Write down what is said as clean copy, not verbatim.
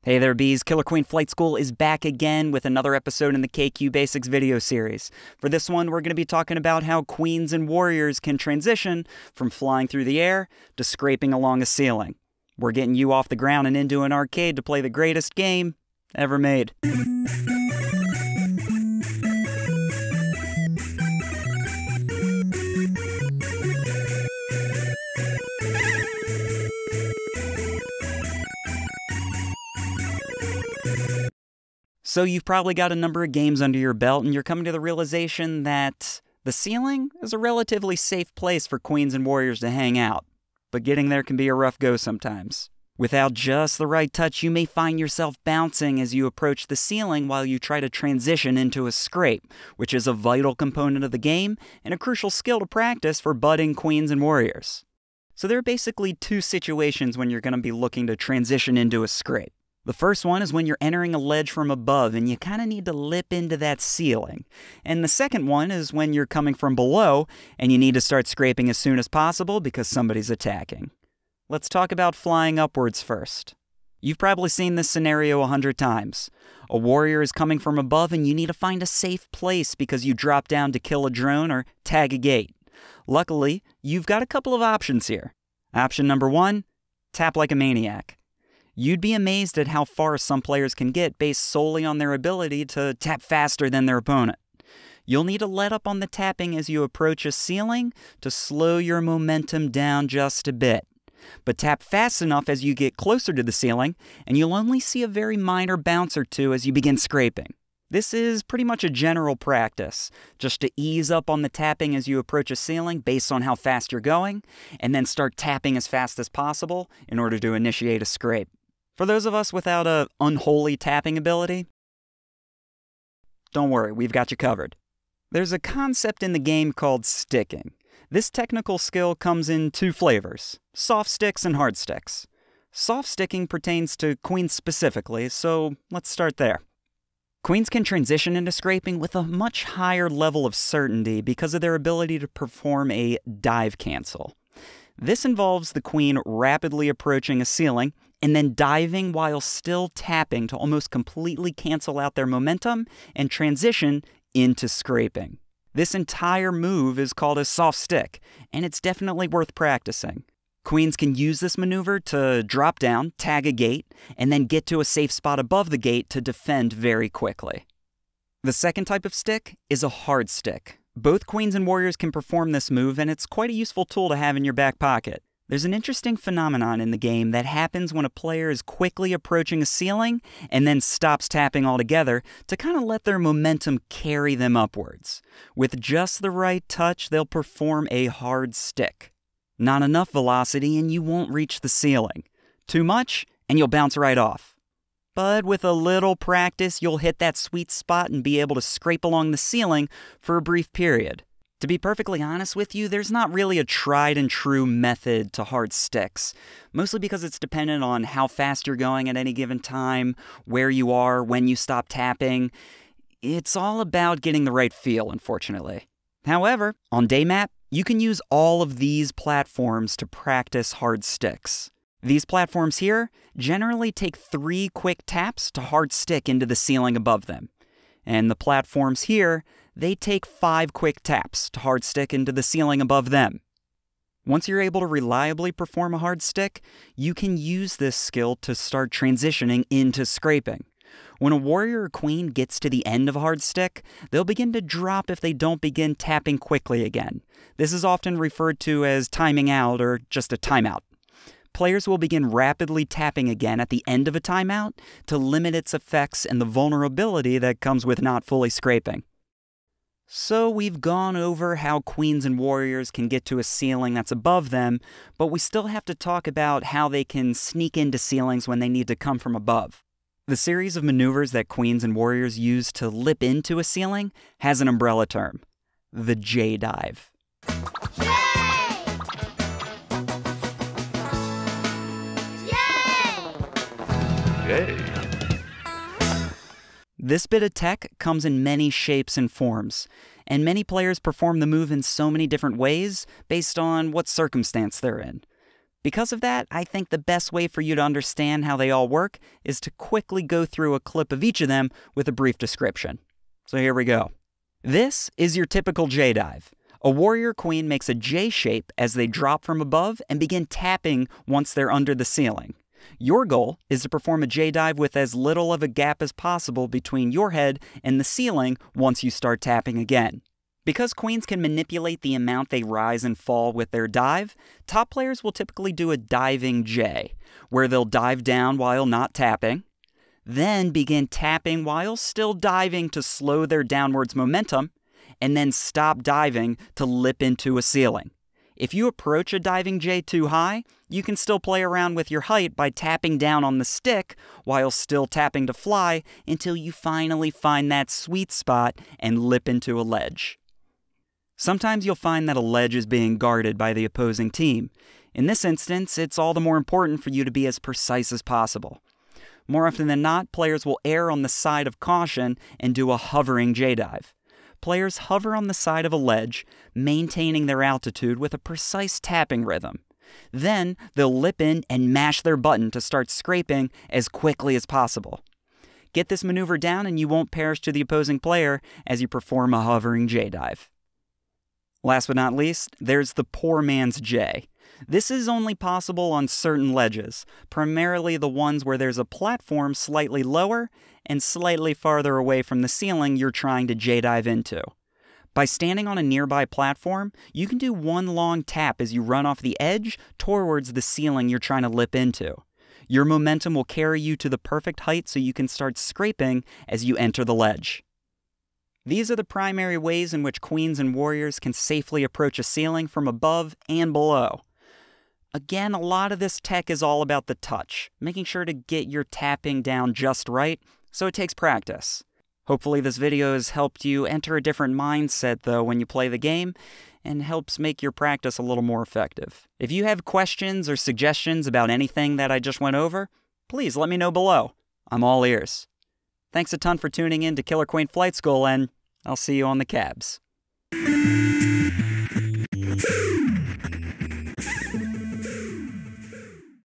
Hey there, bees. Killer Queen Flight School is back again with another episode in the KQ Basics video series. For this one, we're going to be talking about how queens and warriors can transition from flying through the air to scraping along a ceiling. We're getting you off the ground and into an arcade to play the greatest game ever made. So you've probably got a number of games under your belt, and you're coming to the realization that the ceiling is a relatively safe place for queens and warriors to hang out. But getting there can be a rough go sometimes. Without just the right touch, you may find yourself bouncing as you approach the ceiling while you try to transition into a scrape, which is a vital component of the game and a crucial skill to practice for budding queens and warriors. So there are basically two situations when you're going to be looking to transition into a scrape. The first one is when you're entering a ledge from above and you kind of need to lip into that ceiling. And the second one is when you're coming from below and you need to start scraping as soon as possible because somebody's attacking. Let's talk about flying upwards first. You've probably seen this scenario 100 times. A warrior is coming from above and you need to find a safe place because you drop down to kill a drone or tag a gate. Luckily, you've got a couple of options here. Option number one, tap like a maniac. You'd be amazed at how far some players can get based solely on their ability to tap faster than their opponent. You'll need to let up on the tapping as you approach a ceiling to slow your momentum down just a bit. But tap fast enough as you get closer to the ceiling, and you'll only see a very minor bounce or two as you begin scraping. This is pretty much a general practice, just to ease up on the tapping as you approach a ceiling based on how fast you're going, and then start tapping as fast as possible in order to initiate a scrape. For those of us without an unholy tapping ability, don't worry, we've got you covered. There's a concept in the game called sticking. This technical skill comes in two flavors, soft sticks and hard sticks. Soft sticking pertains to queens specifically, so let's start there. Queens can transition into scraping with a much higher level of certainty because of their ability to perform a dive cancel. This involves the queen rapidly approaching a ceiling and then diving while still tapping to almost completely cancel out their momentum and transition into scraping. This entire move is called a soft stick, and it's definitely worth practicing. Queens can use this maneuver to drop down, tag a gate, and then get to a safe spot above the gate to defend very quickly. The second type of stick is a hard stick. Both queens and warriors can perform this move, and it's quite a useful tool to have in your back pocket. There's an interesting phenomenon in the game that happens when a player is quickly approaching a ceiling and then stops tapping altogether to kind of let their momentum carry them upwards. With just the right touch, they'll perform a hard stick. Not enough velocity and you won't reach the ceiling. Too much and you'll bounce right off. But with a little practice, you'll hit that sweet spot and be able to scrape along the ceiling for a brief period. To be perfectly honest with you, there's not really a tried and true method to hard sticks, mostly because it's dependent on how fast you're going at any given time, where you are, when you stop tapping. It's all about getting the right feel, unfortunately. However, on Daymap, you can use all of these platforms to practice hard sticks. These platforms here generally take 3 quick taps to hard stick into the ceiling above them. And the platforms here, they take 5 quick taps to hard stick into the ceiling above them. Once you're able to reliably perform a hard stick, you can use this skill to start transitioning into scraping. When a warrior or queen gets to the end of a hard stick, they'll begin to drop if they don't begin tapping quickly again. This is often referred to as timing out or just a timeout. Players will begin rapidly tapping again at the end of a timeout to limit its effects and the vulnerability that comes with not fully scraping. So we've gone over how queens and warriors can get to a ceiling that's above them, but we still have to talk about how they can sneak into ceilings when they need to come from above. The series of maneuvers that queens and warriors use to lip into a ceiling has an umbrella term, the JDive. Yay! This bit of tech comes in many shapes and forms, and many players perform the move in so many different ways based on what circumstance they're in. Because of that, I think the best way for you to understand how they all work is to quickly go through a clip of each of them with a brief description. So here we go. This is your typical J-dive. A warrior queen makes a J shape as they drop from above and begin tapping once they're under the ceiling. Your goal is to perform a J-dive with as little of a gap as possible between your head and the ceiling once you start tapping again. Because queens can manipulate the amount they rise and fall with their dive, top players will typically do a diving J, where they'll dive down while not tapping, then begin tapping while still diving to slow their downwards momentum, and then stop diving to lip into a ceiling. If you approach a diving J too high, you can still play around with your height by tapping down on the stick while still tapping to fly until you finally find that sweet spot and lip into a ledge. Sometimes you'll find that a ledge is being guarded by the opposing team. In this instance, it's all the more important for you to be as precise as possible. More often than not, players will err on the side of caution and do a hovering J-dive. Players hover on the side of a ledge, maintaining their altitude with a precise tapping rhythm. Then, they'll lip in and mash their button to start scraping as quickly as possible. Get this maneuver down and you won't perish to the opposing player as you perform a hovering J-dive. Last but not least, there's the poor man's J. This is only possible on certain ledges, primarily the ones where there's a platform slightly lower and slightly farther away from the ceiling you're trying to J-dive into. By standing on a nearby platform, you can do one long tap as you run off the edge towards the ceiling you're trying to lip into. Your momentum will carry you to the perfect height so you can start scraping as you enter the ledge. These are the primary ways in which queens and warriors can safely approach a ceiling from above and below. Again, a lot of this tech is all about the touch, making sure to get your tapping down just right, so it takes practice. Hopefully this video has helped you enter a different mindset, though, when you play the game, and helps make your practice a little more effective. If you have questions or suggestions about anything that I just went over, please let me know below. I'm all ears. Thanks a ton for tuning in to Killer Queen Flight School, and I'll see you on the cabs.